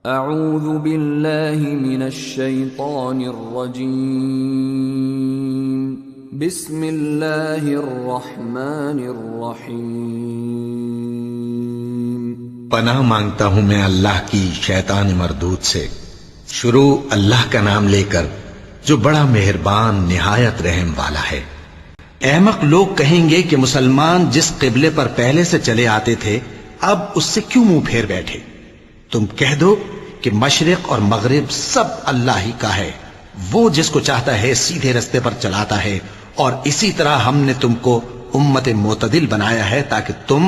اعوذ باللہ من الشیطان الرجیم بسم اللہ الرحمن الرحیم پناہ مانگتا ہوں میں اللہ کی شیطان مردود سے۔ شروع اللہ کا نام لے کر جو بڑا مہربان نہایت رحم والا ہے۔ احمق لوگ کہیں گے کہ مسلمان جس قبلے پر پہلے سے چلے آتے تھے اب اس سے کیوں منہ پھیر بیٹھے؟ تم کہہ دو کہ مشرق اور مغرب سب اللہ ہی کا ہے، وہ جس کو چاہتا ہے سیدھے رستے پر چلاتا ہے، اور اسی طرح ہم نے تم کو امت معتدل بنایا ہے تاکہ تم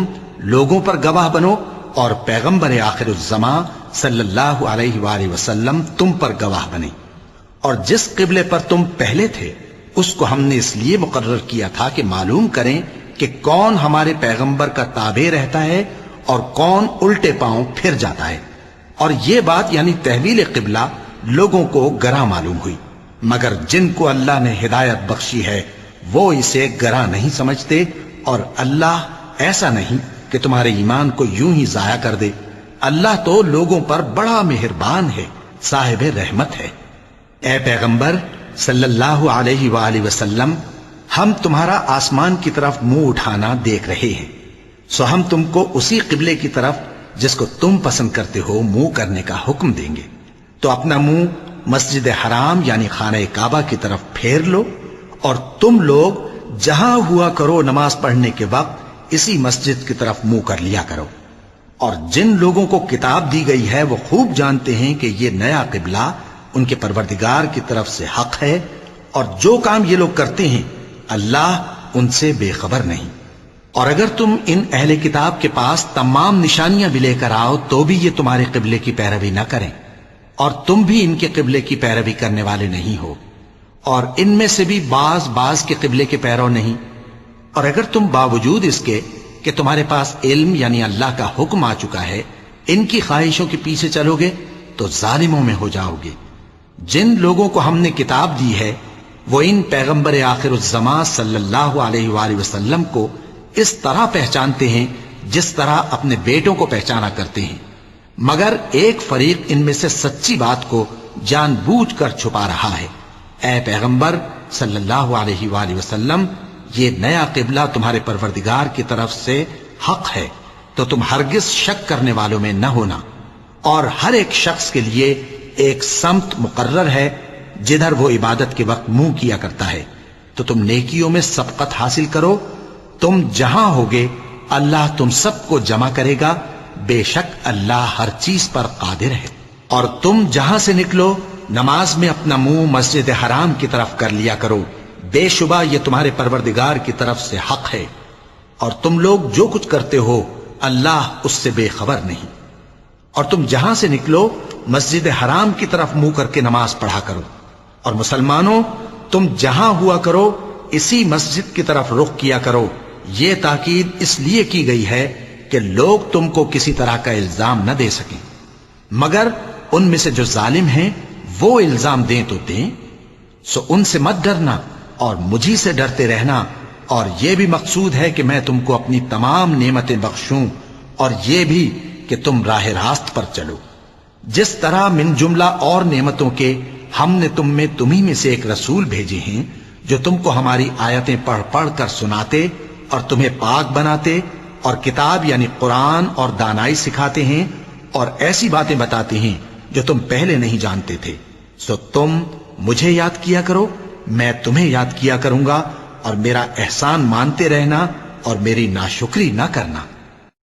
لوگوں پر گواہ بنو اور پیغمبر آخر الزمان صلی اللہ علیہ وآلہ وسلم تم پر گواہ بنے۔ اور جس قبلے پر تم پہلے تھے اس کو ہم نے اس لیے مقرر کیا تھا کہ معلوم کریں کہ کون ہمارے پیغمبر کا تابع رہتا ہے اور کون الٹے پاؤں پھر جاتا ہے۔ اور یہ بات یعنی تحویل قبلہ لوگوں کو گراں معلوم ہوئی، مگر جن کو اللہ نے ہدایت بخشی ہے وہ اسے گراں نہیں سمجھتے، اور اللہ ایسا نہیں کہ تمہارے ایمان کو یوں ہی ضائع کر دے۔ اللہ تو لوگوں پر بڑا مہربان ہے، صاحب رحمت ہے۔ اے پیغمبر صلی اللہ علیہ وآلہ وسلم، ہم تمہارا آسمان کی طرف منہ اٹھانا دیکھ رہے ہیں، سو ہم تم کو اسی قبلے کی طرف جس کو تم پسند کرتے ہو منہ کرنے کا حکم دیں گے۔ تو اپنا منہ مسجد حرام یعنی خانہ کعبہ کی طرف پھیر لو، اور تم لوگ جہاں ہوا کرو نماز پڑھنے کے وقت اسی مسجد کی طرف منہ کر لیا کرو۔ اور جن لوگوں کو کتاب دی گئی ہے وہ خوب جانتے ہیں کہ یہ نیا قبلہ ان کے پروردگار کی طرف سے حق ہے، اور جو کام یہ لوگ کرتے ہیں اللہ ان سے بے خبر نہیں۔ اور اگر تم ان اہل کتاب کے پاس تمام نشانیاں بھی لے کر آؤ تو بھی یہ تمہارے قبلے کی پیروی نہ کریں، اور تم بھی ان کے قبلے کی پیروی کرنے والے نہیں ہو، اور ان میں سے بھی بعض کے قبلے کے پیرو نہیں۔ اور اگر تم باوجود اس کے کہ تمہارے پاس علم یعنی اللہ کا حکم آ چکا ہے ان کی خواہشوں کے پیچھے چلو گے تو ظالموں میں ہو جاؤ گے۔ جن لوگوں کو ہم نے کتاب دی ہے وہ ان پیغمبر آخر الزمان صلی اللہ علیہ وآلہ وسلم کو اس طرح پہچانتے ہیں جس طرح اپنے بیٹوں کو پہچانا کرتے ہیں، مگر ایک فریق ان میں سے سچی بات کو جان بوجھ کر چھپا رہا ہے۔ اے پیغمبر صلی اللہ علیہ وآلہ وسلم، یہ نیا قبلہ تمہارے پروردگار کی طرف سے حق ہے، تو تم ہرگز شک کرنے والوں میں نہ ہونا۔ اور ہر ایک شخص کے لیے ایک سمت مقرر ہے جدھر وہ عبادت کے وقت منہ کیا کرتا ہے، تو تم نیکیوں میں سبقت حاصل کرو۔ تم جہاں ہوگے اللہ تم سب کو جمع کرے گا، بے شک اللہ ہر چیز پر قادر ہے۔ اور تم جہاں سے نکلو نماز میں اپنا منہ مسجد حرام کی طرف کر لیا کرو، بے شبہ یہ تمہارے پروردگار کی طرف سے حق ہے، اور تم لوگ جو کچھ کرتے ہو اللہ اس سے بے خبر نہیں۔ اور تم جہاں سے نکلو مسجد حرام کی طرف منہ کر کے نماز پڑھا کرو، اور مسلمانوں تم جہاں ہوا کرو اسی مسجد کی طرف رخ کیا کرو۔ یہ تاکید اس لیے کی گئی ہے کہ لوگ تم کو کسی طرح کا الزام نہ دے سکیں، مگر ان میں سے جو ظالم ہیں وہ الزام دیں تو دیں، سو ان سے مت ڈرنا اور مجھی سے ڈرتے رہنا۔ اور یہ بھی مقصود ہے کہ میں تم کو اپنی تمام نعمتیں بخشوں، اور یہ بھی کہ تم راہ راست پر چلو۔ جس طرح من جملہ اور نعمتوں کے ہم نے تمہیں میں سے ایک رسول بھیجے ہیں جو تم کو ہماری آیتیں پڑھ پڑھ کر سناتے اور تمہیں پاک بناتے، اور کتاب یعنی قرآن اور دانائی سکھاتے ہیں، اور ایسی باتیں بتاتے ہیں جو تم پہلے نہیں جانتے تھے۔ سو تم مجھے یاد کیا کرو، میں تمہیں یاد کیا کروں گا، اور میرا احسان مانتے رہنا اور میری ناشکری نہ کرنا۔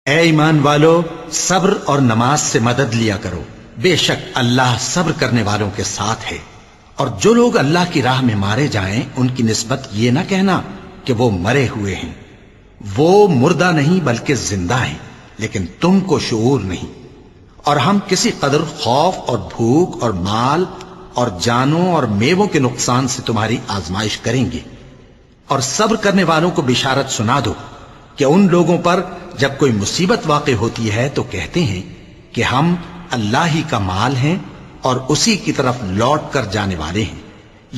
اے ایمان والو، صبر اور نماز سے مدد لیا کرو، بے شک اللہ صبر کرنے والوں کے ساتھ ہے۔ اور جو لوگ اللہ کی راہ میں مارے جائیں ان کی نسبت یہ نہ کہنا کہ وہ مرے ہوئے ہیں، وہ مردہ نہیں بلکہ زندہ ہیں، لیکن تم کو شعور نہیں۔ اور ہم کسی قدر خوف اور بھوک اور مال اور جانوں اور میووں کے نقصان سے تمہاری آزمائش کریں گے۔ اور صبر کرنے والوں کو بشارت سنا دو کہ ان لوگوں پر جب کوئی مصیبت واقع ہوتی ہے تو کہتے ہیں کہ ہم اللہ ہی کا مال ہیں اور اسی کی طرف لوٹ کر جانے والے ہیں۔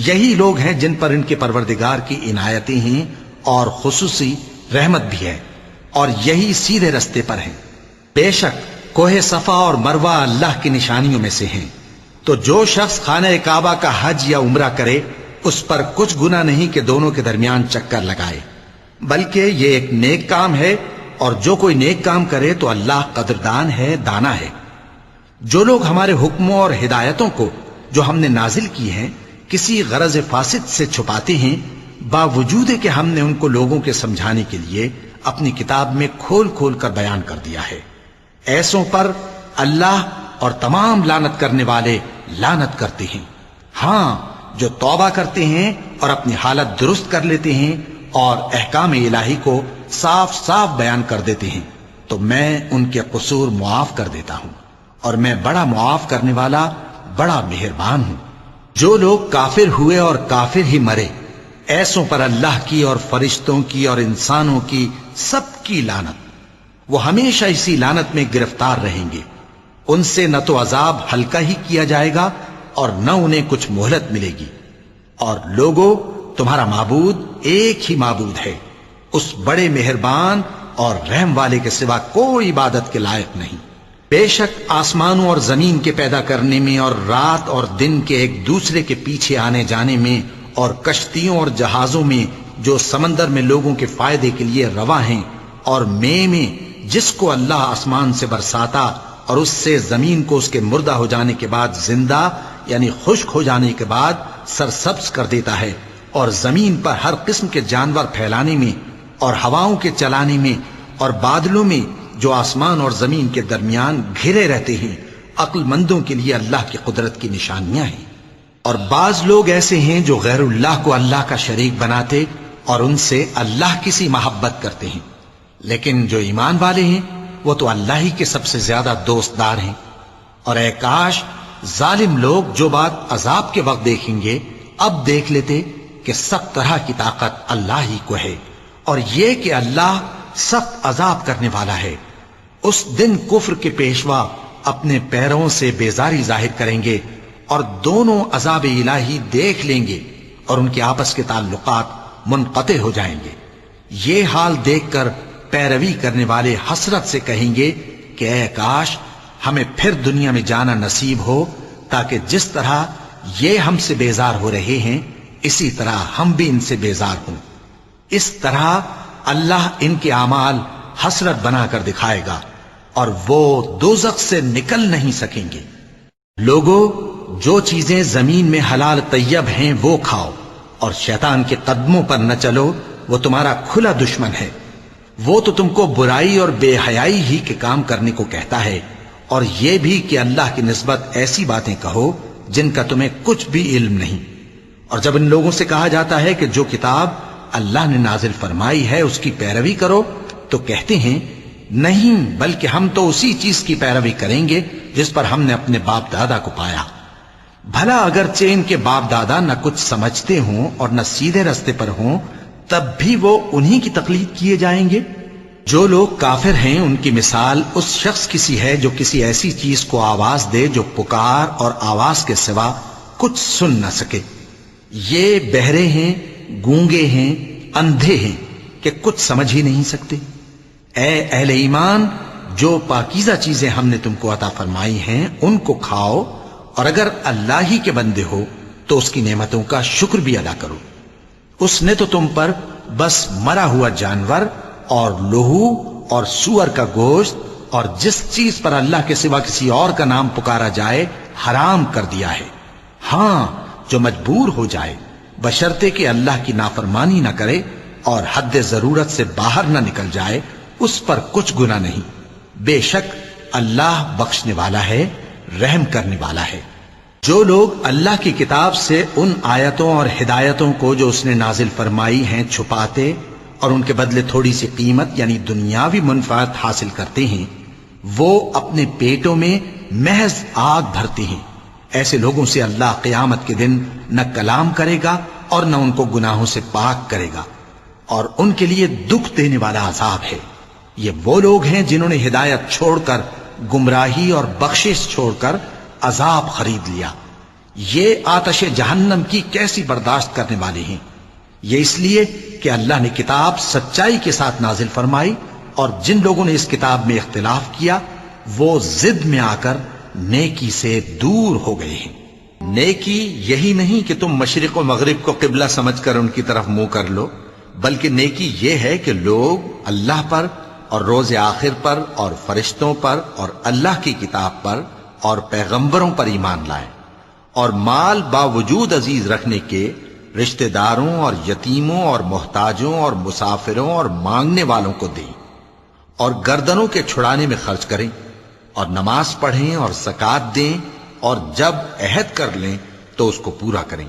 یہی لوگ ہیں جن پر ان کے پروردگار کی عنایتیں ہیں اور خصوصی رحمت بھی ہے، اور یہی سیدھے رستے پر ہیں۔ بے شک کوہ صفا اور مروہ اللہ کی نشانیوں میں سے ہیں، تو جو شخص خانہ کعبہ کا حج یا عمرہ کرے اس پر کچھ گناہ نہیں کہ دونوں کے درمیان چکر لگائے، بلکہ یہ ایک نیک کام ہے، اور جو کوئی نیک کام کرے تو اللہ قدردان ہے، دانا ہے۔ جو لوگ ہمارے حکموں اور ہدایتوں کو جو ہم نے نازل کی ہیں کسی غرض فاسد سے چھپاتے ہیں، باوجود کہ ہم نے ان کو لوگوں کے سمجھانے کے لیے اپنی کتاب میں کھول کھول کر بیان کر دیا ہے، ایسوں پر اللہ اور تمام لعنت کرنے والے لعنت کرتے ہیں۔ ہاں، جو توبہ کرتے ہیں اور اپنی حالت درست کر لیتے ہیں اور احکام الہی کو صاف صاف بیان کر دیتے ہیں تو میں ان کے قصور معاف کر دیتا ہوں، اور میں بڑا معاف کرنے والا بڑا مہربان ہوں۔ جو لوگ کافر ہوئے اور کافر ہی مرے، ایسوں پر اللہ کی اور فرشتوں کی اور انسانوں کی سب کی لعنت، وہ ہمیشہ اسی لعنت میں گرفتار رہیں گے۔ ان سے نہ تو عذاب ہلکا ہی کیا جائے گا اور نہ انہیں کچھ مہلت ملے گی۔ اور لوگوں، تمہارا معبود ایک ہی معبود ہے، اس بڑے مہربان اور رحم والے کے سوا کوئی عبادت کے لائق نہیں۔ بے شک آسمانوں اور زمین کے پیدا کرنے میں اور رات اور دن کے ایک دوسرے کے پیچھے آنے جانے میں اور کشتیوں اور جہازوں میں جو سمندر میں لوگوں کے فائدے کے لیے رواں ہیں، اور میں جس کو اللہ آسمان سے برساتا اور اس سے زمین کو اس کے مردہ ہو جانے کے بعد زندہ یعنی خشک ہو جانے کے بعد سرسبز کر دیتا ہے، اور زمین پر ہر قسم کے جانور پھیلانے میں اور ہواؤں کے چلانے میں اور بادلوں میں جو آسمان اور زمین کے درمیان گھرے رہتے ہیں، عقل مندوں کے لیے اللہ کی قدرت کی نشانیاں ہیں۔ اور بعض لوگ ایسے ہیں جو غیر اللہ کو اللہ کا شریک بناتے اور ان سے اللہ کی سی محبت کرتے ہیں، لیکن جو ایمان والے ہیں وہ تو اللہ ہی کے سب سے زیادہ دوست دار ہیں۔ اور اے کاش ظالم لوگ جو بات عذاب کے وقت دیکھیں گے اب دیکھ لیتے کہ سب طرح کی طاقت اللہ ہی کو ہے، اور یہ کہ اللہ سخت عذاب کرنے والا ہے۔ اس دن کفر کے پیشوا اپنے پیروں سے بیزاری ظاہر کریں گے اور دونوں عذاب الہی دیکھ لیں گے اور ان کے آپس کے تعلقات منقطع ہو جائیں گے۔ یہ حال دیکھ کر پیروی کرنے والے حسرت سے کہیں گے کہ اے کاش ہمیں پھر دنیا میں جانا نصیب ہو، تاکہ جس طرح یہ ہم سے بیزار ہو رہے ہیں اسی طرح ہم بھی ان سے بیزار ہوں۔ اس طرح اللہ ان کے اعمال حسرت بنا کر دکھائے گا اور وہ دوزخ سے نکل نہیں سکیں گے۔ لوگوں، جو چیزیں زمین میں حلال طیب ہیں وہ کھاؤ، اور شیطان کے قدموں پر نہ چلو، وہ تمہارا کھلا دشمن ہے۔ وہ تو تم کو برائی اور بے حیائی ہی کے کام کرنے کو کہتا ہے، اور یہ بھی کہ اللہ کی نسبت ایسی باتیں کہو جن کا تمہیں کچھ بھی علم نہیں۔ اور جب ان لوگوں سے کہا جاتا ہے کہ جو کتاب اللہ نے نازل فرمائی ہے اس کی پیروی کرو، تو کہتے ہیں نہیں، بلکہ ہم تو اسی چیز کی پیروی کریں گے جس پر ہم نے اپنے باپ دادا کو پایا۔ بھلا اگرچہ ان کے باپ دادا نہ کچھ سمجھتے ہوں اور نہ سیدھے رستے پر ہوں، تب بھی وہ انہی کی تقلید کیے جائیں گے۔ جو لوگ کافر ہیں ان کی مثال اس شخص کی سی ہے جو کسی ایسی چیز کو آواز دے جو پکار اور آواز کے سوا کچھ سن نہ سکے۔ یہ بہرے ہیں، گونگے ہیں، اندھے ہیں کہ کچھ سمجھ ہی نہیں سکتے۔ اے اہل ایمان، جو پاکیزہ چیزیں ہم نے تم کو عطا فرمائی ہیں ان کو کھاؤ، اور اگر اللہ ہی کے بندے ہو تو اس کی نعمتوں کا شکر بھی ادا کرو۔ اس نے تو تم پر بس مرا ہوا جانور اور لہو اور سور کا گوشت اور جس چیز پر اللہ کے سوا کسی اور کا نام پکارا جائے حرام کر دیا ہے۔ ہاں، جو مجبور ہو جائے بشرطے کہ اللہ کی نافرمانی نہ کرے اور حد ضرورت سے باہر نہ نکل جائے، اس پر کچھ گناہ نہیں۔ بے شک اللہ بخشنے والا ہے، رحم کرنے والا ہے۔ جو لوگ اللہ کی کتاب سے ان آیتوں اور ہدایتوں کو جو اس نے نازل فرمائی ہیں چھپاتے اور ان کے بدلے تھوڑی سی قیمت یعنی دنیاوی منفعت حاصل کرتے ہیں، وہ اپنے پیٹوں میں محض آگ بھرتے ہیں۔ ایسے لوگوں سے اللہ قیامت کے دن نہ کلام کرے گا اور نہ ان کو گناہوں سے پاک کرے گا، اور ان کے لیے دکھ دینے والا عذاب ہے۔ یہ وہ لوگ ہیں جنہوں نے ہدایت چھوڑ کر گمراہی اور بخشش چھوڑ کر عذاب خرید لیا۔ یہ آتش جہنم کی کیسی برداشت کرنے والے ہیں۔ یہ اس لیے کہ اللہ نے کتاب سچائی کے ساتھ نازل فرمائی، اور جن لوگوں نے اس کتاب میں اختلاف کیا وہ ضد میں آ کر نیکی سے دور ہو گئے ہیں۔ نیکی یہی نہیں کہ تم مشرق و مغرب کو قبلہ سمجھ کر ان کی طرف منہ کر لو، بلکہ نیکی یہ ہے کہ لوگ اللہ پر اور روز آخر پر اور فرشتوں پر اور اللہ کی کتاب پر اور پیغمبروں پر ایمان لائیں، اور مال باوجود عزیز رکھنے کے رشتہ داروں اور یتیموں اور محتاجوں اور مسافروں اور مانگنے والوں کو دیں، اور گردنوں کے چھڑانے میں خرچ کریں، اور نماز پڑھیں اور زکوٰۃ دیں، اور جب عہد کر لیں تو اس کو پورا کریں،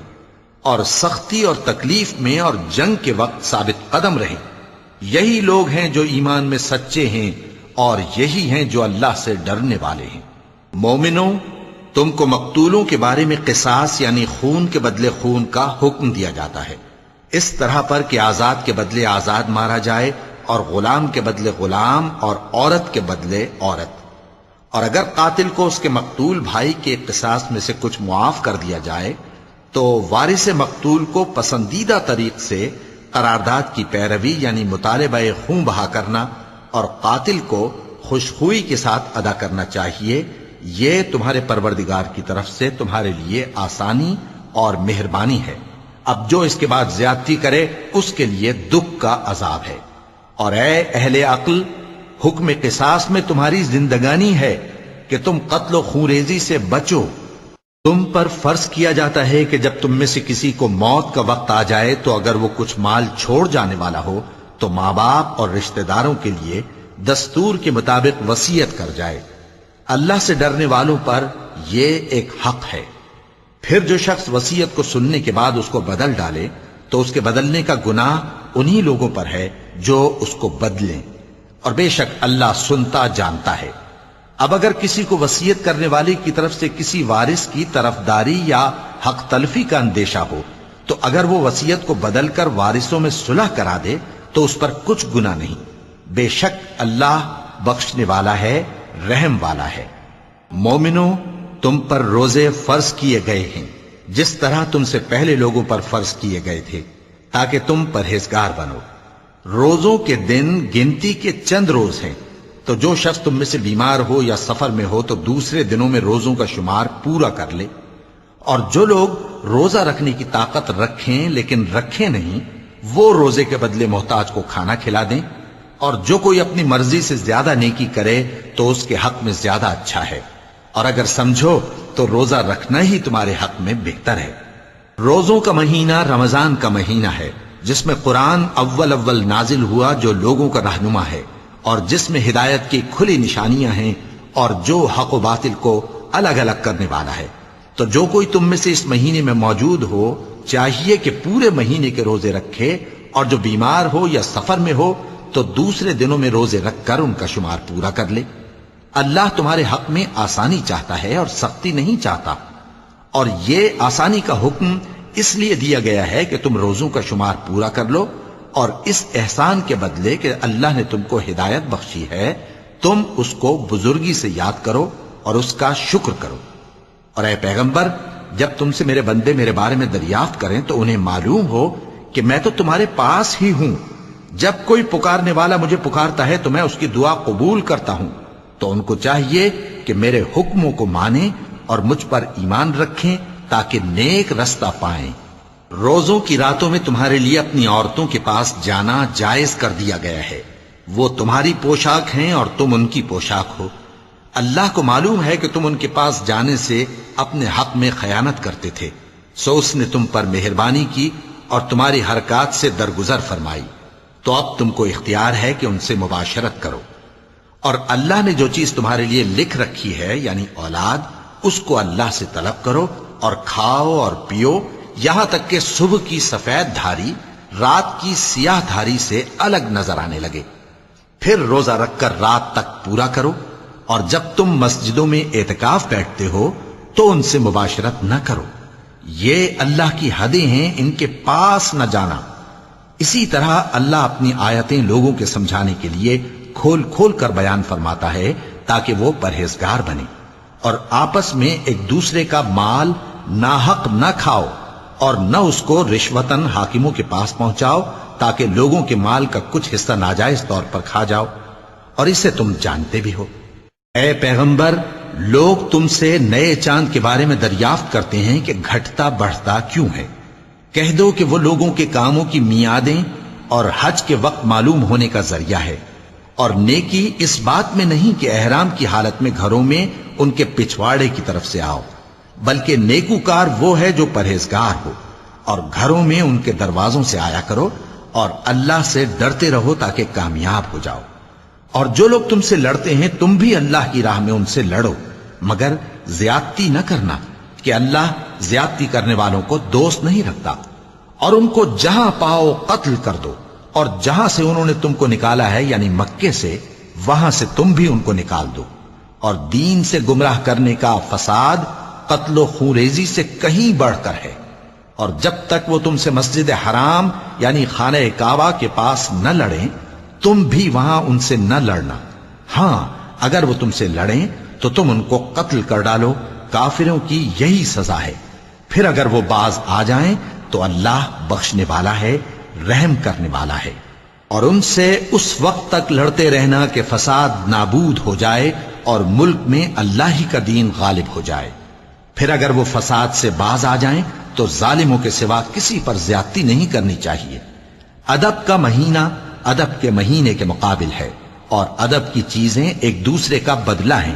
اور سختی اور تکلیف میں اور جنگ کے وقت ثابت قدم رہیں۔ یہی لوگ ہیں جو ایمان میں سچے ہیں، اور یہی ہیں جو اللہ سے ڈرنے والے ہیں۔ مومنوں، تم کو مقتولوں کے بارے میں قصاص یعنی خون کے بدلے خون کا حکم دیا جاتا ہے، اس طرح پر کہ آزاد کے بدلے آزاد مارا جائے، اور غلام کے بدلے غلام، اور عورت کے بدلے عورت۔ اور اگر قاتل کو اس کے مقتول بھائی کے قصاص میں سے کچھ معاف کر دیا جائے تو وارث مقتول کو پسندیدہ طریق سے قرارداد کی پیروی یعنی مطالبہ خون بہا کرنا اور قاتل کو خوشخوئی کے ساتھ ادا کرنا چاہیے۔ یہ تمہارے پروردگار کی طرف سے تمہارے لیے آسانی اور مہربانی ہے۔ اب جو اس کے بعد زیادتی کرے اس کے لیے دکھ کا عذاب ہے۔ اور اے اہل عقل، حکم قصاص میں تمہاری زندگانی ہے کہ تم قتل و خونریزی سے بچو۔ تم پر فرض کیا جاتا ہے کہ جب تم میں سے کسی کو موت کا وقت آ جائے تو اگر وہ کچھ مال چھوڑ جانے والا ہو تو ماں باپ اور رشتہ داروں کے لیے دستور کے مطابق وصیت کر جائے۔ اللہ سے ڈرنے والوں پر یہ ایک حق ہے۔ پھر جو شخص وصیت کو سننے کے بعد اس کو بدل ڈالے تو اس کے بدلنے کا گناہ انہی لوگوں پر ہے جو اس کو بدلیں، اور بے شک اللہ سنتا جانتا ہے۔ اب اگر کسی کو وصیت کرنے والے کی طرف سے کسی وارث کی طرفداری یا حق تلفی کا اندیشہ ہو تو اگر وہ وصیت کو بدل کر وارثوں میں صلح کرا دے تو اس پر کچھ گناہ نہیں، بے شک اللہ بخشنے والا ہے، رحم والا ہے۔ مومنوں، تم پر روزے فرض کیے گئے ہیں جس طرح تم سے پہلے لوگوں پر فرض کیے گئے تھے تاکہ تم پرہیزگار بنو۔ روزوں کے دن گنتی کے چند روز ہیں، تو جو شخص تم میں سے بیمار ہو یا سفر میں ہو تو دوسرے دنوں میں روزوں کا شمار پورا کر لے۔ اور جو لوگ روزہ رکھنے کی طاقت رکھیں لیکن رکھیں نہیں، وہ روزے کے بدلے محتاج کو کھانا کھلا دیں۔ اور جو کوئی اپنی مرضی سے زیادہ نیکی کرے تو اس کے حق میں زیادہ اچھا ہے، اور اگر سمجھو تو روزہ رکھنا ہی تمہارے حق میں بہتر ہے۔ روزوں کا مہینہ رمضان کا مہینہ ہے جس میں قرآن اول نازل ہوا، جو لوگوں کا رہنما ہے اور جس میں ہدایت کی کھلی نشانیاں ہیں اور جو حق و باطل کو الگ الگ کرنے والا ہے۔ تو جو کوئی تم میں سے اس مہینے میں موجود ہو چاہیے کہ پورے مہینے کے روزے رکھے، اور جو بیمار ہو یا سفر میں ہو تو دوسرے دنوں میں روزے رکھ کر ان کا شمار پورا کر لے۔ اللہ تمہارے حق میں آسانی چاہتا ہے اور سختی نہیں چاہتا، اور یہ آسانی کا حکم اس لیے دیا گیا ہے کہ تم روزوں کا شمار پورا کر لو، اور اس احسان کے بدلے کہ اللہ نے تم کو ہدایت بخشی ہے تم اس کو بزرگی سے یاد کرو اور اس کا شکر کرو۔ اور اے پیغمبر، جب تم سے میرے بندے میرے بارے میں دریافت کریں تو انہیں معلوم ہو کہ میں تو تمہارے پاس ہی ہوں۔ جب کوئی پکارنے والا مجھے پکارتا ہے تو میں اس کی دعا قبول کرتا ہوں۔ تو ان کو چاہیے کہ میرے حکموں کو مانیں اور مجھ پر ایمان رکھیں تاکہ نیک رستہ پائیں۔ روزوں کی راتوں میں تمہارے لیے اپنی عورتوں کے پاس جانا جائز کر دیا گیا ہے، وہ تمہاری پوشاک ہیں اور تم ان کی پوشاک ہو۔ اللہ کو معلوم ہے کہ تم ان کے پاس جانے سے اپنے حق میں خیانت کرتے تھے، سو اس نے تم پر مہربانی کی اور تمہاری حرکات سے درگزر فرمائی، تو اب تم کو اختیار ہے کہ ان سے مباشرت کرو۔ اور اللہ نے جو چیز تمہارے لیے لکھ رکھی ہے یعنی اولاد، اس کو اللہ سے طلب کرو اور کھاؤ اور پیو یہاں تک کہ صبح کی سفید دھاری رات کی سیاہ دھاری سے الگ نظر آنے لگے، پھر روزہ رکھ کر رات تک پورا کرو۔ اور جب تم مسجدوں میں اعتکاف بیٹھتے ہو تو ان سے مباشرت نہ کرو، یہ اللہ کی حدیں ہیں، ان کے پاس نہ جانا۔ اسی طرح اللہ اپنی آیتیں لوگوں کے سمجھانے کے لیے کھول کھول کر بیان فرماتا ہے تاکہ وہ پرہیزگار بنے۔ اور آپس میں ایک دوسرے کا مال ناحق نہ کھاؤ اور نہ اس کو رشوتاً حاکموں کے پاس پہنچاؤ تاکہ لوگوں کے مال کا کچھ حصہ ناجائز طور پر کھا جاؤ، اور اسے تم جانتے بھی ہو۔ اے پیغمبر، لوگ تم سے نئے چاند کے بارے میں دریافت کرتے ہیں کہ گھٹتا بڑھتا کیوں ہے۔ کہہ دو کہ وہ لوگوں کے کاموں کی میعادیں اور حج کے وقت معلوم ہونے کا ذریعہ ہے، اور نیکی اس بات میں نہیں کہ احرام کی حالت میں گھروں میں ان کے پچھواڑے کی طرف سے آؤ، بلکہ نیکوکار وہ ہے جو پرہیزگار ہو، اور گھروں میں ان کے دروازوں سے آیا کرو، اور اللہ سے ڈرتے رہو تاکہ کامیاب ہو جاؤ۔ اور جو لوگ تم سے لڑتے ہیں تم بھی اللہ کی راہ میں ان سے لڑو، مگر زیادتی نہ کرنا، کہ اللہ زیادتی کرنے والوں کو دوست نہیں رکھتا۔ اور ان کو جہاں پاؤ قتل کر دو، اور جہاں سے انہوں نے تم کو نکالا ہے یعنی مکے سے، وہاں سے تم بھی ان کو نکال دو۔ اور دین سے گمراہ کرنے کا فساد قتل و خونریزی سے کہیں بڑھ کر ہے۔ اور جب تک وہ تم سے مسجد حرام یعنی خانہ کعبہ کے پاس نہ لڑیں، تم بھی وہاں ان سے نہ لڑنا۔ ہاں، اگر وہ تم سے لڑیں تو تم ان کو قتل کر ڈالو، کافروں کی یہی سزا ہے۔ پھر اگر وہ باز آ جائیں تو اللہ بخشنے والا ہے، رحم کرنے والا ہے۔ اور ان سے اس وقت تک لڑتے رہنا کہ فساد نابود ہو جائے اور ملک میں اللہ ہی کا دین غالب ہو جائے۔ پھر اگر وہ فساد سے باز آ جائیں تو ظالموں کے سوا کسی پر زیادتی نہیں کرنی چاہیے۔ ادب کا مہینہ ادب کے مہینے کے مقابل ہے، اور ادب کی چیزیں ایک دوسرے کا بدلہ ہیں۔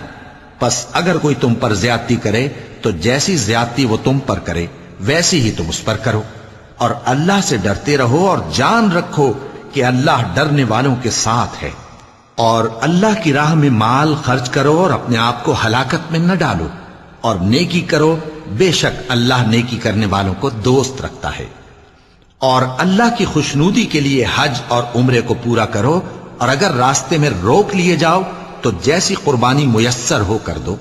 پس اگر کوئی تم پر زیادتی کرے تو جیسی زیادتی وہ تم پر کرے ویسی ہی تم اس پر کرو، اور اللہ سے ڈرتے رہو، اور جان رکھو کہ اللہ ڈرنے والوں کے ساتھ ہے۔ اور اللہ کی راہ میں مال خرچ کرو اور اپنے آپ کو ہلاکت میں نہ ڈالو، اور نیکی کرو، بے شک اللہ نیکی کرنے والوں کو دوست رکھتا ہے۔ اور اللہ کی خوشنودی کے لیے حج اور عمرے کو پورا کرو، اور اگر راستے میں روک لیے جاؤ تو جیسی قربانی میسر ہو کر دو،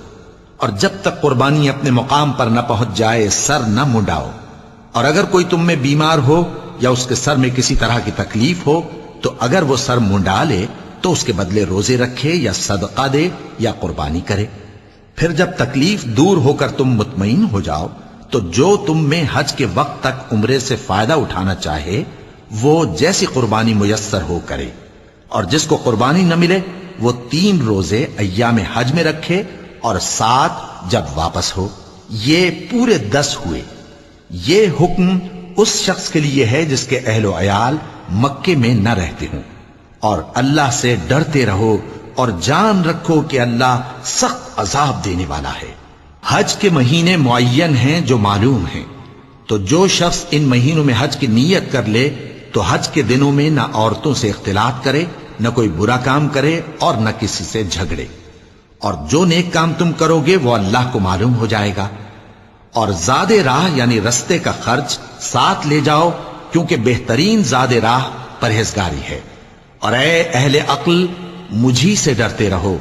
اور جب تک قربانی اپنے مقام پر نہ پہنچ جائے سر نہ منڈاؤ۔ اور اگر کوئی تم میں بیمار ہو یا اس کے سر میں کسی طرح کی تکلیف ہو تو اگر وہ سر منڈا لے تو اس کے بدلے روزے رکھے یا صدقہ دے یا قربانی کرے۔ پھر جب تکلیف دور ہو کر تم مطمئن ہو جاؤ تو جو تم میں حج کے وقت تک عمرے سے فائدہ اٹھانا چاہے وہ جیسی قربانی میسر ہو کرے، اور جس کو قربانی نہ ملے وہ 3 روزے ایام حج میں رکھے اور 7 جب واپس ہو، یہ پورے 10 ہوئے۔ یہ حکم اس شخص کے لیے ہے جس کے اہل و عیال مکے میں نہ رہتے ہوں۔ اور اللہ سے ڈرتے رہو اور جان رکھو کہ اللہ سخت عذاب دینے والا ہے۔ حج کے مہینے معین ہیں جو معلوم ہیں، تو جو شخص ان مہینوں میں حج کی نیت کر لے تو حج کے دنوں میں نہ عورتوں سے اختلاط کرے، نہ کوئی برا کام کرے اور نہ کسی سے جھگڑے۔ اور جو نیک کام تم کرو گے وہ اللہ کو معلوم ہو جائے گا۔ اور زاد راہ یعنی رستے کا خرچ ساتھ لے جاؤ، کیونکہ بہترین زاد راہ پرہیزگاری ہے۔ اور اے اہل عقل، مجھی سے ڈرتے رہو،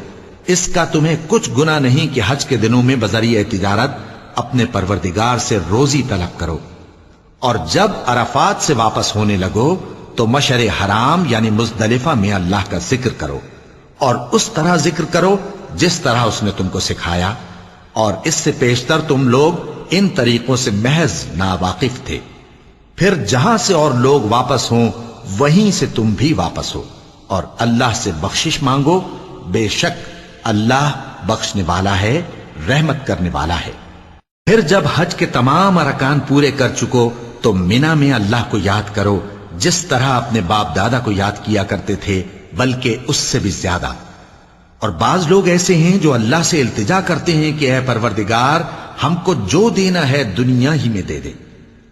اس کا تمہیں کچھ گناہ نہیں کہ حج کے دنوں میں بذریعہ تجارت اپنے پروردگار سے روزی طلب کرو۔ اور جب عرفات سے واپس ہونے لگو تو مشعر حرام یعنی مزدلفہ میں اللہ کا ذکر کرو، اور اس طرح ذکر کرو جس طرح اس نے تم کو سکھایا، اور اس سے پیشتر تم لوگ ان طریقوں سے محض ناواقف تھے۔ پھر جہاں سے اور لوگ واپس ہوں وہیں سے تم بھی واپس ہو، اور اللہ سے بخشش مانگو، بے شک اللہ بخشنے والا ہے، رحمت کرنے والا ہے۔ پھر جب حج کے تمام ارکان پورے کر چکو تو منا میں اللہ کو یاد کرو جس طرح اپنے باپ دادا کو یاد کیا کرتے تھے، بلکہ اس سے بھی زیادہ۔ اور بعض لوگ ایسے ہیں جو اللہ سے التجا کرتے ہیں کہ اے پروردگار، ہم کو جو دینا ہے دنیا ہی میں دے دے،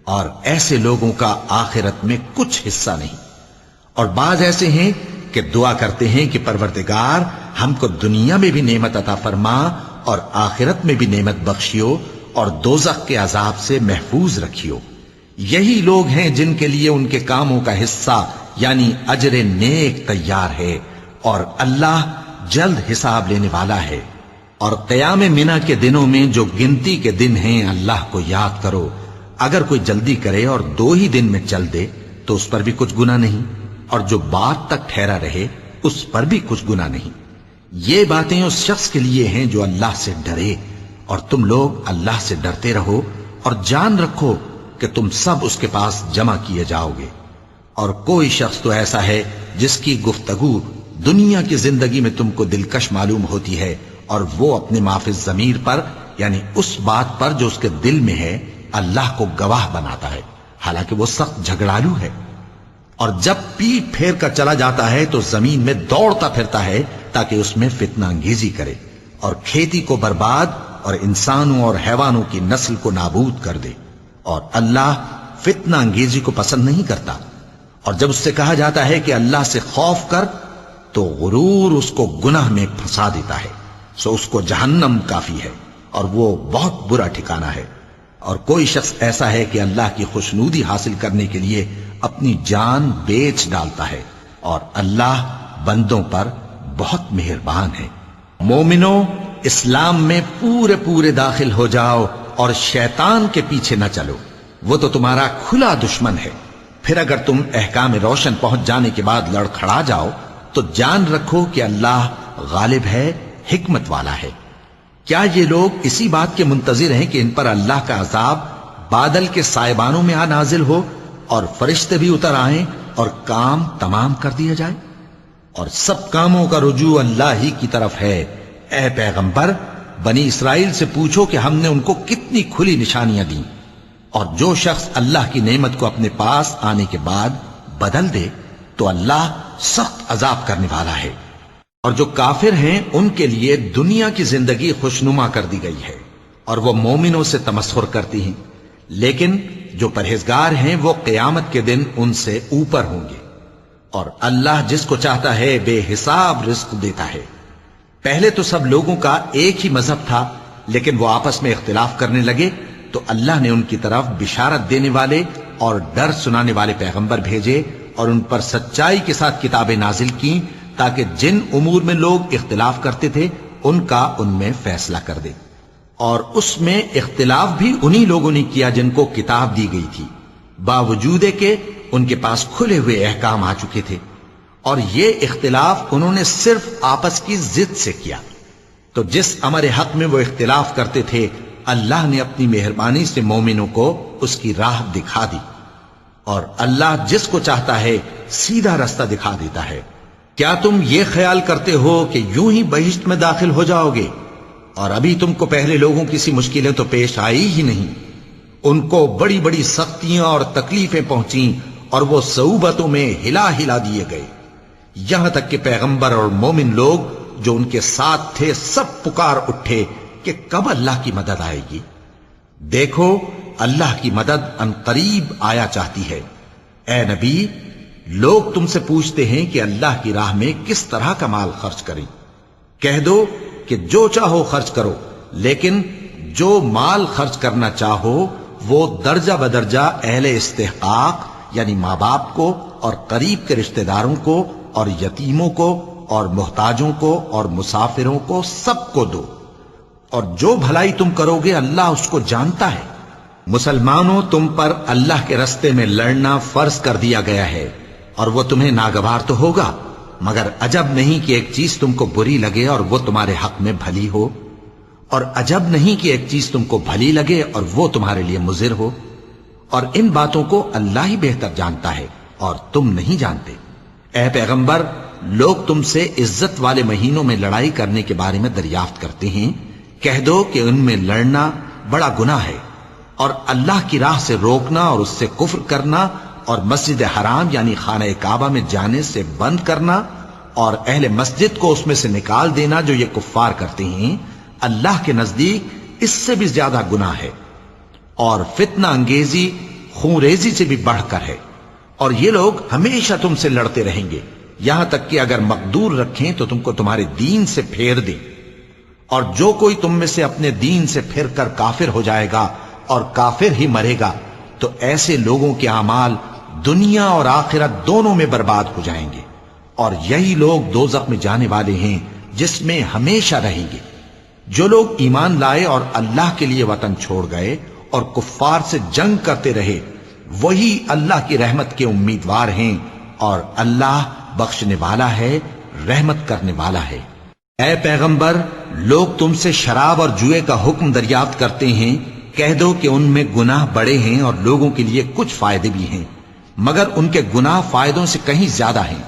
اور ایسے لوگوں کا آخرت میں کچھ حصہ نہیں۔ اور بعض ایسے ہیں کہ دعا کرتے ہیں کہ پروردگار ہم کو دنیا میں بھی نعمت عطا فرما اور آخرت میں بھی نعمت بخشیو اور دوزخ کے عذاب سے محفوظ رکھیو۔ یہی لوگ ہیں جن کے لیے ان کے کاموں کا حصہ یعنی اجر نیک تیار ہے، اور اللہ جلد حساب لینے والا ہے۔ اور قیام منا کے دنوں میں جو گنتی کے دن ہیں اللہ کو یاد کرو، اگر کوئی جلدی کرے اور 2 ہی دن میں چل دے تو اس پر بھی کچھ گناہ نہیں، اور جو بعد تک ٹھہرا رہے اس پر بھی کچھ گناہ نہیں۔ یہ باتیں اس شخص کے لیے ہیں جو اللہ سے ڈرے، اور تم لوگ اللہ سے ڈرتے رہو اور جان رکھو کہ تم سب اس کے پاس جمع کیے جاؤ گے۔ اور کوئی شخص تو ایسا ہے جس کی گفتگو دنیا کی زندگی میں تم کو دلکش معلوم ہوتی ہے اور وہ اپنے معافی ضمیر پر یعنی اس بات پر جو اس کے دل میں ہے اللہ کو گواہ بناتا ہے، حالانکہ وہ سخت جھگڑالو ہے۔ اور جب پیٹ پھیر کر چلا جاتا ہے تو زمین میں دوڑتا پھرتا ہے تاکہ اس میں فتنہ انگیزی کرے اور کھیتی کو برباد اور انسانوں اور حیوانوں کی نسل کو نابود کر دے، اور اللہ فتنہ انگیزی کو پسند نہیں کرتا۔ اور جب اس سے کہا جاتا ہے کہ اللہ سے خوف کر تو غرور اس کو گناہ میں پھنسا دیتا ہے، سو اس کو جہنم کافی ہے اور وہ بہت برا ٹھکانہ ہے۔ اور کوئی شخص ایسا ہے کہ اللہ کی خوشنودی حاصل کرنے کے لیے اپنی جان بیچ ڈالتا ہے، اور اللہ بندوں پر بہت مہربان ہے۔ مومنو، اسلام میں پورے پورے داخل ہو جاؤ اور شیطان کے پیچھے نہ چلو، وہ تو تمہارا کھلا دشمن ہے۔ پھر اگر تم احکام روشن پہنچ جانے کے بعد لڑکھڑا جاؤ تو جان رکھو کہ اللہ غالب ہے، حکمت والا ہے۔ کیا یہ لوگ اسی بات کے منتظر ہیں کہ ان پر اللہ کا عذاب بادل کے سائبانوں میں آ نازل ہو اور فرشتے بھی اتر آئیں اور کام تمام کر دیا جائے؟ اور سب کاموں کا رجوع اللہ ہی کی طرف ہے۔ اے پیغمبر، بنی اسرائیل سے پوچھو کہ ہم نے ان کو کتنی کھلی نشانیاں دیں، اور جو شخص اللہ کی نعمت کو اپنے پاس آنے کے بعد بدل دے تو اللہ سخت عذاب کرنے والا ہے۔ اور جو کافر ہیں ان کے لیے دنیا کی زندگی خوشنما کر دی گئی ہے اور وہ مومنوں سے تمسخر کرتی ہیں، لیکن جو پرہیزگار ہیں وہ قیامت کے دن ان سے اوپر ہوں گے۔ اور اللہ جس کو چاہتا ہے بے حساب رزق دیتا ہے۔ پہلے تو سب لوگوں کا ایک ہی مذہب تھا، لیکن وہ آپس میں اختلاف کرنے لگے تو اللہ نے ان کی طرف بشارت دینے والے اور ڈر سنانے والے پیغمبر بھیجے اور ان پر سچائی کے ساتھ کتابیں نازل کی تاکہ جن امور میں لوگ اختلاف کرتے تھے ان کا ان میں فیصلہ کر دے۔ اور اس میں اختلاف بھی انہی لوگوں نے کیا جن کو کتاب دی گئی تھی، باوجود کہ ان کے پاس کھلے ہوئے احکام آ چکے تھے، اور یہ اختلاف انہوں نے صرف آپس کی ضد سے کیا۔ تو جس امر حق میں وہ اختلاف کرتے تھے اللہ نے اپنی مہربانی سے مومنوں کو اس کی راہ دکھا دی، اور اللہ جس کو چاہتا ہے سیدھا رستہ دکھا دیتا ہے۔ کیا تم یہ خیال کرتے ہو کہ یوں ہی بہشت میں داخل ہو جاؤ گے؟ اور ابھی تم کو پہلے لوگوں کی سی مشکلیں تو پیش آئی ہی نہیں۔ ان کو بڑی بڑی سختیاں اور تکلیفیں پہنچیں اور وہ صعوبتوں میں ہلا ہلا دیے گئے، یہاں تک کہ پیغمبر اور مومن لوگ جو ان کے ساتھ تھے سب پکار اٹھے کہ کب اللہ کی مدد آئے گی۔ دیکھو اللہ کی مدد ان قریب آیا چاہتی ہے۔ اے نبی، لوگ تم سے پوچھتے ہیں کہ اللہ کی راہ میں کس طرح کا مال خرچ کریں۔ کہہ دو کہ جو چاہو خرچ کرو، لیکن جو مال خرچ کرنا چاہو وہ درجہ بدرجہ اہل استحقاق یعنی ماں باپ کو اور قریب کے رشتہ داروں کو اور یتیموں کو اور محتاجوں کو اور مسافروں کو سب کو دو، اور جو بھلائی تم کرو گے اللہ اس کو جانتا ہے۔ مسلمانوں، تم پر اللہ کے رستے میں لڑنا فرض کر دیا گیا ہے، اور وہ تمہیں ناگوار تو ہوگا، مگر عجب نہیں کہ ایک چیز تم کو بری لگے اور وہ تمہارے حق میں بھلی ہو، اور عجب نہیں کہ ایک چیز تم کو بھلی لگے اور وہ تمہارے لیے مضر ہو، اور ان باتوں کو اللہ ہی بہتر جانتا ہے اور تم نہیں جانتے۔ اے پیغمبر، لوگ تم سے عزت والے مہینوں میں لڑائی کرنے کے بارے میں دریافت کرتے ہیں، کہہ دو کہ ان میں لڑنا بڑا گناہ ہے، اور اللہ کی راہ سے روکنا اور اس سے کفر کرنا اور مسجد حرام یعنی خانہ کعبہ میں جانے سے بند کرنا اور اہل مسجد کو اس میں سے نکال دینا جو یہ کفار کرتے ہیں، اللہ کے نزدیک اس سے بھی زیادہ گناہ ہے، اور فتنہ انگیزی خونریزی سے بھی بڑھ کر ہے۔ اور یہ لوگ ہمیشہ تم سے لڑتے رہیں گے، یہاں تک کہ اگر مقدور رکھیں تو تم کو تمہارے دین سے پھیر دیں، اور جو کوئی تم میں سے اپنے دین سے پھر کر کافر ہو جائے گا اور کافر ہی مرے گا تو ایسے لوگوں کے اعمال دنیا اور آخرت دونوں میں برباد ہو جائیں گے، اور یہی لوگ دوزخ میں جانے والے ہیں جس میں ہمیشہ رہیں گے۔ جو لوگ ایمان لائے اور اللہ کے لیے وطن چھوڑ گئے اور کفار سے جنگ کرتے رہے وہی اللہ کی رحمت کے امیدوار ہیں، اور اللہ بخشنے والا ہے، رحمت کرنے والا ہے۔ اے پیغمبر، لوگ تم سے شراب اور جوئے کا حکم دریافت کرتے ہیں، کہہ دو کہ ان میں گناہ بڑے ہیں اور لوگوں کے لیے کچھ فائدے بھی ہیں، مگر ان کے گناہ فائدوں سے کہیں زیادہ ہیں۔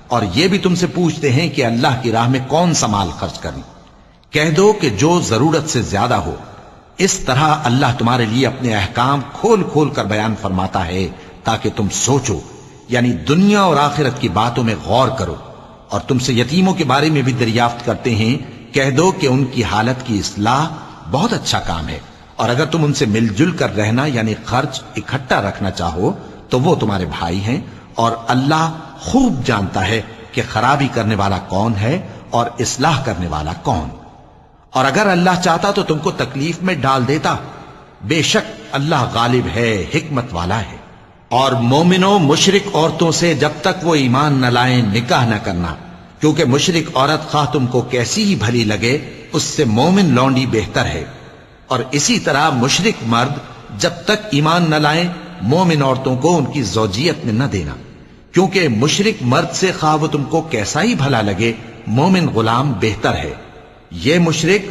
اور یہ بھی تم سے پوچھتے ہیں کہ اللہ کی راہ میں کون سا مال خرچ کریں، کہہ دو کہ جو ضرورت سے زیادہ ہو. اس طرح اللہ تمہارے لیے اپنے احکام کھول کھول کر بیان فرماتا ہے تاکہ تم سوچو، یعنی دنیا اور آخرت کی باتوں میں غور کرو. اور تم سے یتیموں کے بارے میں بھی دریافت کرتے ہیں، کہہ دو کہ ان کی حالت کی اصلاح بہت اچھا کام ہے، اور اگر تم ان سے مل جل کر رہنا یعنی خرچ اکٹھا رکھنا چاہو تو وہ تمہارے بھائی ہیں، اور اللہ خوب جانتا ہے کہ خرابی کرنے والا کون ہے اور اصلاح کرنے والا کون. اور اگر اللہ چاہتا تو تم کو تکلیف میں ڈال دیتا، بے شک اللہ غالب ہے، حکمت والا ہے. اور مومنوں مشرک عورتوں سے جب تک وہ ایمان نہ لائیں نکاح نہ کرنا، کیونکہ مشرک عورت خواہ تم کو کیسی ہی بھلی لگے اس سے مومن لونڈی بہتر ہے. اور اسی طرح مشرک مرد جب تک ایمان نہ لائیں مومن عورتوں کو ان کی زوجیت میں نہ دینا، کیونکہ مشرک مرد سے خواہ وہ تم کو کیسا ہی بھلا لگے مومن غلام بہتر ہے. یہ مشرک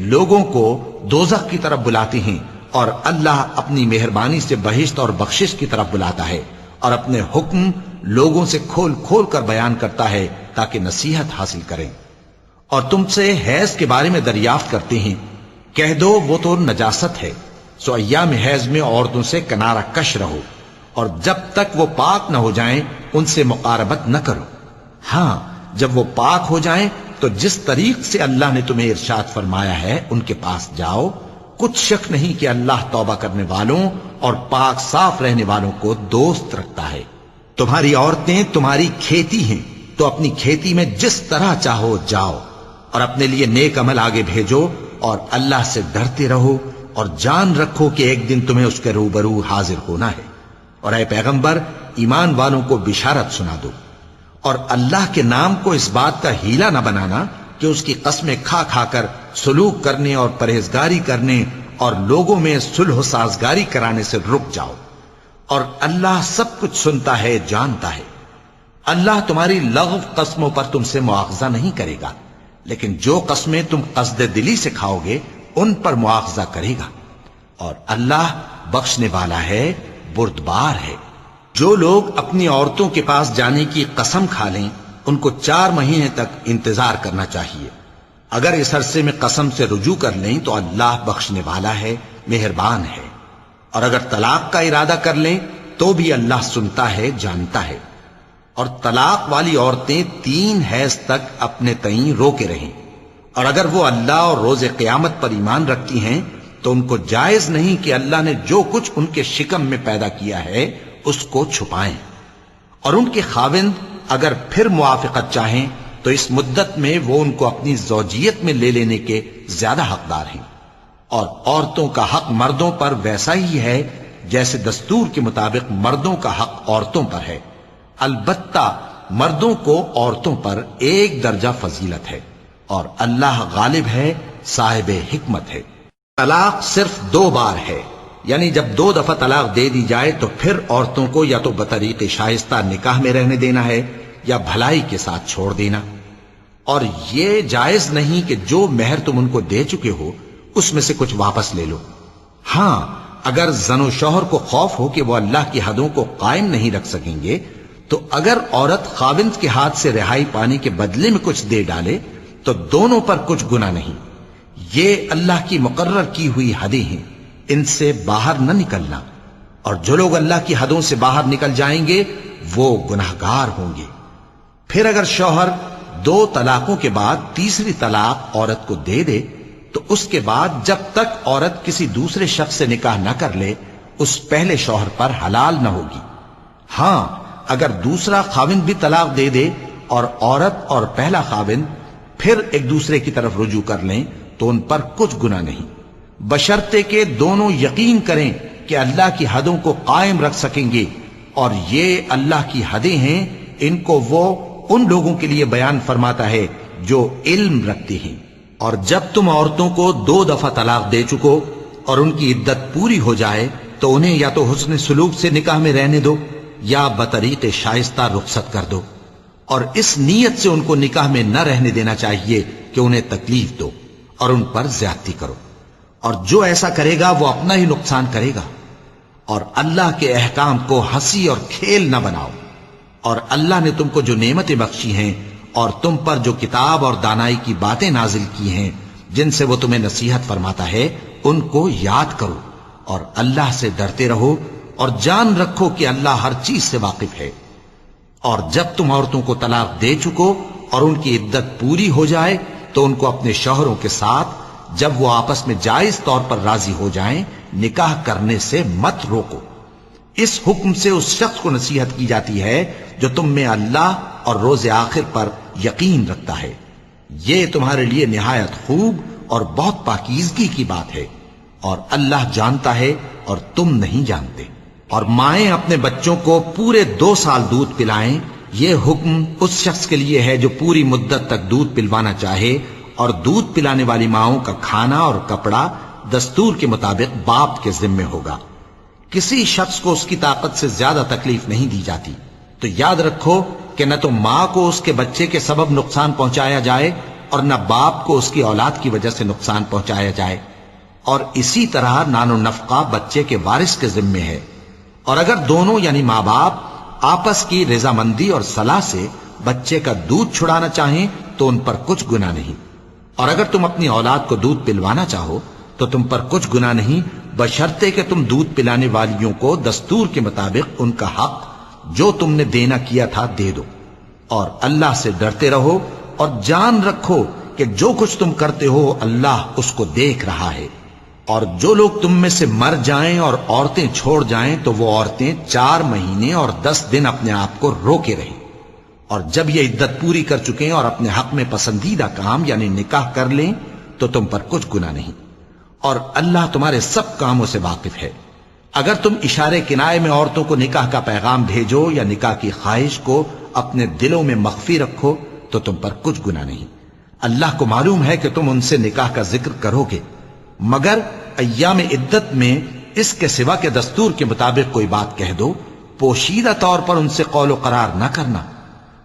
لوگوں کو دوزخ کی طرف بلاتے ہیں، اور اللہ اپنی مہربانی سے بہشت اور بخشش کی طرف بلاتا ہے، اور اپنے حکم لوگوں سے کھول کھول کر بیان کرتا ہے تاکہ نصیحت حاصل کریں. اور تم سے حیض کے بارے میں دریافت کرتے ہیں، کہہ دو وہ تو نجاست ہے، سو ایام حیض میں عورتوں سے کنارہ کش رہو، اور جب تک وہ پاک نہ ہو جائیں ان سے مقاربت نہ کرو. ہاں جب وہ پاک ہو جائیں تو جس طریق سے اللہ نے تمہیں ارشاد فرمایا ہے ان کے پاس جاؤ. کچھ شک نہیں کہ اللہ توبہ کرنے والوں اور پاک صاف رہنے والوں کو دوست رکھتا ہے. تمہاری عورتیں تمہاری کھیتی ہیں، تو اپنی کھیتی میں جس طرح چاہو جاؤ، اور اپنے لیے نیک عمل آگے بھیجو، اور اللہ سے ڈرتے رہو، اور جان رکھو کہ ایک دن تمہیں اس کے روبرو حاضر ہونا ہے. اور اے پیغمبر ایمان والوں کو بشارت سنا دو، اور اللہ کے نام کو اس بات کا ہیلا نہ بنانا کہ اس کی قسمیں کھا کھا کر سلوک کرنے اور پرہیزگاری کرنے اور لوگوں میں صلح و سازگاری کرانے سے رک جاؤ. اور اللہ سب کچھ سنتا ہے، جانتا ہے. اللہ تمہاری لغو قسموں پر تم سے مواخذہ نہیں کرے گا، لیکن جو قسمیں تم قصد دلی سے کھاؤ گے ان پر مواخذہ کرے گا. اور اللہ بخشنے والا ہے، بردبار ہے. جو لوگ اپنی عورتوں کے پاس جانے کی قسم کھا لیں ان کو 4 مہینے تک انتظار کرنا چاہیے. اگر اس عرصے میں قسم سے رجوع کر لیں تو اللہ بخشنے والا ہے، مہربان ہے. اور اگر طلاق کا ارادہ کر لیں تو بھی اللہ سنتا ہے، جانتا ہے. اور طلاق والی عورتیں 3 حیض تک اپنے تئیں روکے رہیں، اور اگر وہ اللہ اور روز قیامت پر ایمان رکھتی ہیں تو ان کو جائز نہیں کہ اللہ نے جو کچھ ان کے شکم میں پیدا کیا ہے اس کو چھپائیں. اور ان کے خاوند اگر پھر موافقت چاہیں تو اس مدت میں وہ ان کو اپنی زوجیت میں لے لینے کے زیادہ حقدار ہیں. اور عورتوں کا حق مردوں پر ویسا ہی ہے جیسے دستور کے مطابق مردوں کا حق عورتوں پر ہے. البتہ مردوں کو عورتوں پر 1 درجہ فضیلت ہے، اور اللہ غالب ہے، صاحب حکمت ہے. طلاق صرف 2 بار ہے، یعنی جب 2 دفعہ طلاق دے دی جائے تو پھر عورتوں کو یا تو بطریق شائستہ نکاح میں رہنے دینا ہے یا بھلائی کے ساتھ چھوڑ دینا. اور یہ جائز نہیں کہ جو مہر تم ان کو دے چکے ہو اس میں سے کچھ واپس لے لو. ہاں اگر زن و شوہر کو خوف ہو کہ وہ اللہ کی حدوں کو قائم نہیں رکھ سکیں گے تو اگر عورت خاوند کے ہاتھ سے رہائی پانے کے بدلے میں کچھ دے ڈالے تو دونوں پر کچھ گناہ نہیں. یہ اللہ کی مقرر کی ہوئی حدیں ہیں، ان سے باہر نہ نکلنا. اور جو لوگ اللہ کی حدوں سے باہر نکل جائیں گے وہ گناہگار ہوں گے. پھر اگر شوہر 2 طلاقوں کے بعد تیسری طلاق عورت کو دے دے تو اس کے بعد جب تک عورت کسی دوسرے شخص سے نکاح نہ کر لے اس پہلے شوہر پر حلال نہ ہوگی. ہاں اگر دوسرا خاوند بھی طلاق دے دے اور عورت اور پہلا خاوند پھر ایک دوسرے کی طرف رجوع کر لیں تو ان پر کچھ گناہ نہیں، بشرطے کہ دونوں یقین کریں کہ اللہ کی حدوں کو قائم رکھ سکیں گے. اور یہ اللہ کی حدیں ہیں، ان کو وہ ان لوگوں کے لیے بیان فرماتا ہے جو علم رکھتے ہیں. اور جب تم عورتوں کو 2 دفعہ طلاق دے چکو اور ان کی عدت پوری ہو جائے تو انہیں یا تو حسن سلوک سے نکاح میں رہنے دو یا بطریق شائستہ رخصت کر دو. اور اس نیت سے ان کو نکاح میں نہ رہنے دینا چاہیے کہ انہیں تکلیف دو اور ان پر زیادتی کرو. اور جو ایسا کرے گا وہ اپنا ہی نقصان کرے گا. اور اللہ کے احکام کو ہنسی اور کھیل نہ بناؤ. اور اللہ نے تم کو جو نعمتیں بخشی ہیں اور تم پر جو کتاب اور دانائی کی باتیں نازل کی ہیں جن سے وہ تمہیں نصیحت فرماتا ہے ان کو یاد کرو، اور اللہ سے ڈرتے رہو، اور جان رکھو کہ اللہ ہر چیز سے واقف ہے۔ اور جب تم عورتوں کو طلاق دے چکو اور ان کی عدت پوری ہو جائے تو ان کو اپنے شوہروں کے ساتھ جب وہ آپس میں جائز طور پر راضی ہو جائیں نکاح کرنے سے مت روکو۔ اس حکم سے اس شخص کو نصیحت کی جاتی ہے جو تم میں اللہ اور روز آخر پر یقین رکھتا ہے۔ یہ تمہارے لیے نہایت خوب اور بہت پاکیزگی کی بات ہے، اور اللہ جانتا ہے اور تم نہیں جانتے۔ اور مائیں اپنے بچوں کو پورے 2 سال دودھ پلائیں، یہ حکم اس شخص کے لیے ہے جو پوری مدت تک دودھ پلوانا چاہے، اور دودھ پلانے والی ماؤں کا کھانا اور کپڑا دستور کے مطابق باپ کے ذمے ہوگا۔ کسی شخص کو اس کی طاقت سے زیادہ تکلیف نہیں دی جاتی، تو یاد رکھو کہ نہ تو ماں کو اس کے بچے کے سبب نقصان پہنچایا جائے اور نہ باپ کو اس کی اولاد کی وجہ سے نقصان پہنچایا جائے، اور اسی طرح نان و نفقہ بچے کے وارث کے ذمے ہے۔ اور اگر دونوں یعنی ماں باپ آپس کی رضامندی اور صلاح سے بچے کا دودھ چھڑانا چاہیں تو ان پر کچھ گناہ نہیں، اور اگر تم اپنی اولاد کو دودھ پلوانا چاہو تو تم پر کچھ گناہ نہیں، بشرطے کہ تم دودھ پلانے والیوں کو دستور کے مطابق ان کا حق جو تم نے دینا کیا تھا دے دو۔ اور اللہ سے ڈرتے رہو اور جان رکھو کہ جو کچھ تم کرتے ہو اللہ اس کو دیکھ رہا ہے۔ اور جو لوگ تم میں سے مر جائیں اور عورتیں چھوڑ جائیں تو وہ عورتیں 4 مہینے اور 10 دن اپنے آپ کو روکے رہیں، اور جب یہ عدت پوری کر چکیں اور اپنے حق میں پسندیدہ کام یعنی نکاح کر لیں تو تم پر کچھ گناہ نہیں، اور اللہ تمہارے سب کاموں سے واقف ہے۔ اگر تم اشارے کنائے میں عورتوں کو نکاح کا پیغام بھیجو یا نکاح کی خواہش کو اپنے دلوں میں مخفی رکھو تو تم پر کچھ گناہ نہیں۔ اللہ کو معلوم ہے کہ تم ان سے نکاح کا ذکر کرو گے، مگر ایام عدت میں اس کے سوا کے دستور کے مطابق کوئی بات کہہ دو، پوشیدہ طور پر ان سے قول و قرار نہ کرنا،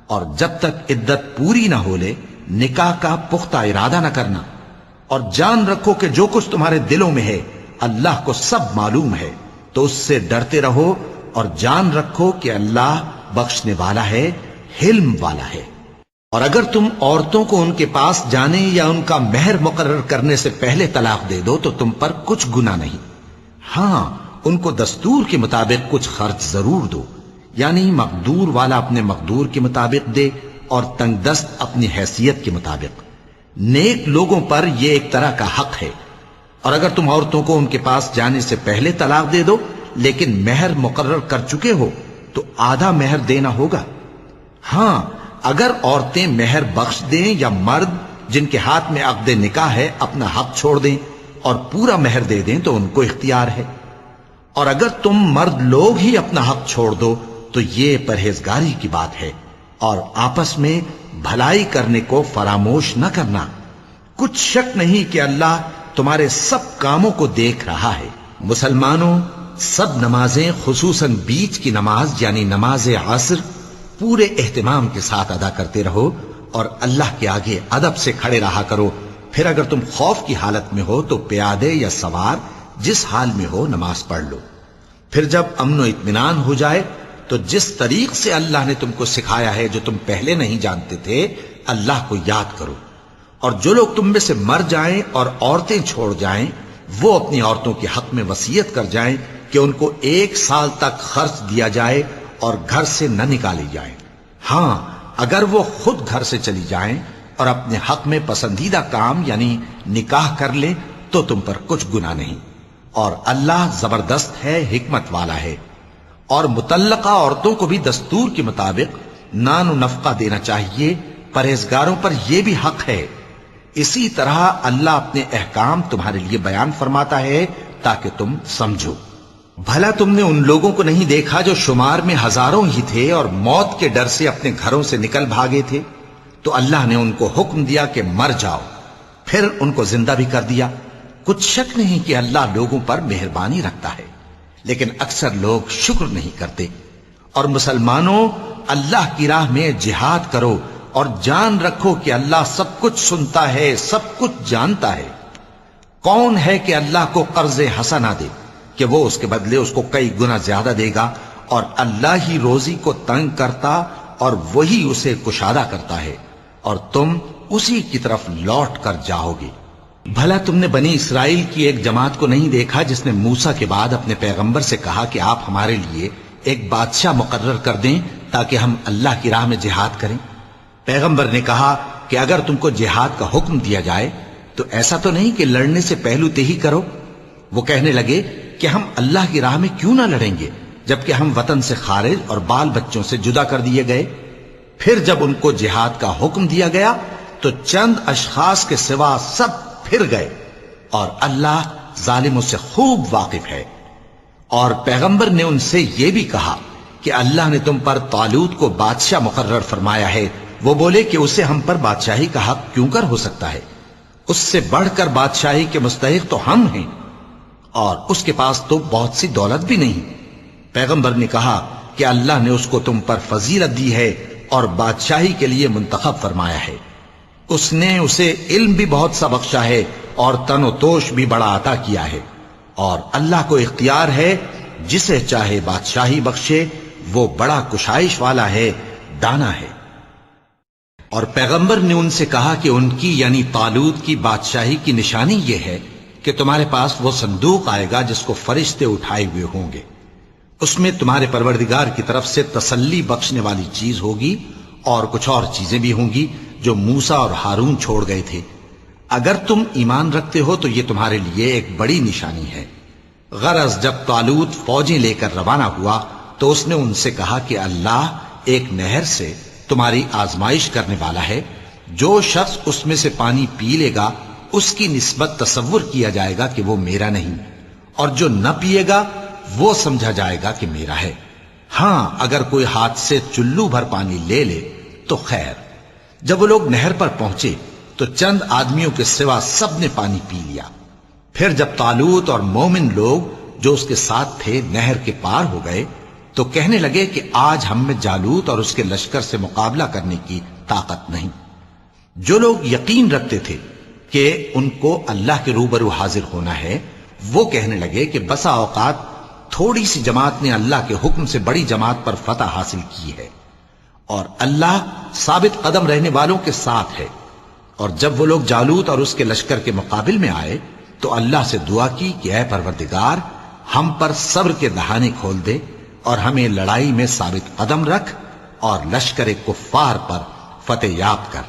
اور جب تک عدت پوری نہ ہو لے نکاح کا پختہ ارادہ نہ کرنا۔ اور جان رکھو کہ جو کچھ تمہارے دلوں میں ہے اللہ کو سب معلوم ہے، تو اس سے ڈرتے رہو اور جان رکھو کہ اللہ بخشنے والا ہے، حلم والا ہے۔ اور اگر تم عورتوں کو ان کے پاس جانے یا ان کا مہر مقرر کرنے سے پہلے طلاق دے دو تو تم پر کچھ گناہ نہیں، ہاں ان کو دستور کے مطابق کچھ خرچ ضرور دو، یعنی مقدور والا اپنے مقدور کے مطابق دے اور تنگ دست اپنی حیثیت کے مطابق۔ نیک لوگوں پر یہ ایک طرح کا حق ہے۔ اور اگر تم عورتوں کو ان کے پاس جانے سے پہلے طلاق دے دو لیکن مہر مقرر کر چکے ہو تو آدھا مہر دینا ہوگا۔ ہاں اگر عورتیں مہر بخش دیں یا مرد جن کے ہاتھ میں عقد نکاح ہے اپنا حق چھوڑ دیں اور پورا مہر دے دیں تو ان کو اختیار ہے۔ اور اگر تم مرد لوگ ہی اپنا حق چھوڑ دو تو یہ پرہیزگاری کی بات ہے، اور آپس میں بھلائی کرنے کو فراموش نہ کرنا۔ کچھ شک نہیں کہ اللہ تمہارے سب کاموں کو دیکھ رہا ہے۔ مسلمانوں، سب نمازیں خصوصاً بیچ کی نماز یعنی نماز عصر پورے اہتمام کے ساتھ ادا کرتے رہو، اور اللہ کے آگے ادب سے کھڑے رہا کرو۔ پھر اگر تم خوف کی حالت میں ہو تو پیادے یا سوار جس حال میں ہو نماز پڑھ لو۔ پھر جب امن و اطمینان ہو جائے تو جس طریق سے اللہ نے تم کو سکھایا ہے جو تم پہلے نہیں جانتے تھے اللہ کو یاد کرو۔ اور جو لوگ تم میں سے مر جائیں اور عورتیں چھوڑ جائیں وہ اپنی عورتوں کے حق میں وصیت کر جائیں کہ ان کو 1 سال تک خرچ دیا جائے اور گھر سے نہ نکالی جائیں۔ ہاں اگر وہ خود گھر سے چلی جائیں اور اپنے حق میں پسندیدہ کام یعنی نکاح کر لیں تو تم پر کچھ گناہ نہیں، اور اللہ زبردست ہے، حکمت والا ہے۔ اور مطلقہ عورتوں کو بھی دستور کے مطابق نان و نفقہ دینا چاہیے، پرہیزگاروں پر یہ بھی حق ہے۔ اسی طرح اللہ اپنے احکام تمہارے لیے بیان فرماتا ہے تاکہ تم سمجھو۔ بھلا تم نے ان لوگوں کو نہیں دیکھا جو شمار میں ہزاروں ہی تھے اور موت کے ڈر سے اپنے گھروں سے نکل بھاگے تھے؟ تو اللہ نے ان کو حکم دیا کہ مر جاؤ، پھر ان کو زندہ بھی کر دیا۔ کچھ شک نہیں کہ اللہ لوگوں پر مہربانی رکھتا ہے، لیکن اکثر لوگ شکر نہیں کرتے۔ اور مسلمانوں، اللہ کی راہ میں جہاد کرو اور جان رکھو کہ اللہ سب کچھ سنتا ہے، سب کچھ جانتا ہے۔ کون ہے کہ اللہ کو قرض حسنہ دے کہ وہ اس کے بدلے اس کو کئی گنا زیادہ دے گا؟ اور اللہ ہی روزی کو تنگ کرتا اور وہی اسے کشادہ کرتا ہے، اور تم اسی کی طرف لوٹ کر جاؤ گے۔ بھلا تم نے بنی اسرائیل کی ایک جماعت کو نہیں دیکھا جس نے موسیٰ کے بعد اپنے پیغمبر سے کہا کہ آپ ہمارے لیے ایک بادشاہ مقرر کر دیں تاکہ ہم اللہ کی راہ میں جہاد کریں؟ پیغمبر نے کہا کہ اگر تم کو جہاد کا حکم دیا جائے تو ایسا تو نہیں کہ لڑنے سے پہلو تہی کرو۔ وہ کہنے لگے کہ ہم اللہ کی راہ میں کیوں نہ لڑیں گے جبکہ ہم وطن سے خارج اور بال بچوں سے جدا کر دیے گئے۔ پھر جب ان کو جہاد کا حکم دیا گیا تو چند اشخاص کے سوا سب پھر گئے، اور اللہ ظالموں سے خوب واقف ہے۔ اور پیغمبر نے ان سے یہ بھی کہا کہ اللہ نے تم پر طالوت کو بادشاہ مقرر فرمایا ہے۔ وہ بولے کہ اسے ہم پر بادشاہی کا حق کیوں کر ہو سکتا ہے؟ اس سے بڑھ کر بادشاہی کے مستحق تو ہم ہیں، اور اس کے پاس تو بہت سی دولت بھی نہیں۔ پیغمبر نے کہا کہ اللہ نے اس کو تم پر فضیلت دی ہے اور بادشاہی کے لیے منتخب فرمایا ہے۔ اس نے اسے علم بھی بہت سا بخشا ہے اور تن و توش بھی بڑا عطا کیا ہے، اور اللہ کو اختیار ہے جسے چاہے بادشاہی بخشے، وہ بڑا کشائش والا ہے، دانا ہے۔ اور پیغمبر نے ان سے کہا کہ ان کی یعنی طالوت کی بادشاہی کی نشانی یہ ہے کہ تمہارے پاس وہ صندوق آئے گا جس کو فرشتے اٹھائے ہوئے ہوں گے۔ اس میں تمہارے پروردگار کی طرف سے تسلی بخشنے والی چیز ہوگی اور کچھ اور چیزیں بھی ہوں گی جو موسیٰ اور ہارون چھوڑ گئے تھے۔ اگر تم ایمان رکھتے ہو تو یہ تمہارے لیے ایک بڑی نشانی ہے۔ غرض جب طالوت فوجیں لے کر روانہ ہوا تو اس نے ان سے کہا کہ اللہ ایک نہر سے تمہاری آزمائش کرنے والا ہے، جو شخص اس میں سے پانی پی لے گا اس کی نسبت تصور کیا جائے گا کہ وہ میرا نہیں، اور جو نہ پیے گا وہ سمجھا جائے گا کہ میرا ہے۔ ہاں اگر کوئی ہاتھ سے چلو بھر پانی لے لے تو خیر۔ جب وہ لوگ نہر پر پہنچے تو چند آدمیوں کے سوا سب نے پانی پی لیا۔ پھر جب طالوت اور مومن لوگ جو اس کے ساتھ تھے نہر کے پار ہو گئے تو کہنے لگے کہ آج ہم میں جالوت اور اس کے لشکر سے مقابلہ کرنے کی طاقت نہیں۔ جو لوگ یقین رکھتے تھے کہ ان کو اللہ کے روبرو حاضر ہونا ہے، وہ کہنے لگے کہ بسا اوقات تھوڑی سی جماعت نے اللہ کے حکم سے بڑی جماعت پر فتح حاصل کی ہے، اور اللہ ثابت قدم رہنے والوں کے ساتھ ہے۔ اور جب وہ لوگ جالوت اور اس کے لشکر کے مقابل میں آئے تو اللہ سے دعا کی کہ اے پروردگار، ہم پر صبر کے دہانے کھول دے اور ہمیں لڑائی میں ثابت قدم رکھ اور لشکر کفار پر فتح یاب کر۔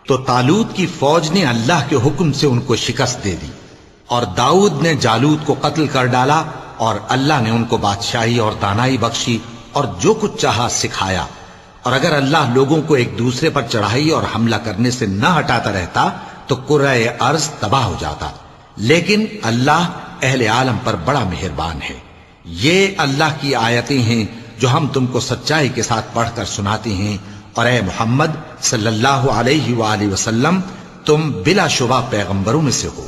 تو طالوت کی فوج نے اللہ کے حکم سے ان کو شکست دے دی، اور داؤد نے جالوت کو قتل کر ڈالا، اور اللہ نے ان کو بادشاہی اور دانائی بخشی اور جو کچھ چاہا سکھایا۔ اور اگر اللہ لوگوں کو ایک دوسرے پر چڑھائی اور حملہ کرنے سے نہ ہٹاتا رہتا تو کرۂ ارض تباہ ہو جاتا، لیکن اللہ اہل عالم پر بڑا مہربان ہے۔ یہ اللہ کی آیتیں ہیں جو ہم تم کو سچائی کے ساتھ پڑھ کر سناتے ہیں، اور اے محمد صلی اللہ علیہ وآلہ وسلم تم بلا شبہ پیغمبروں میں سے ہو۔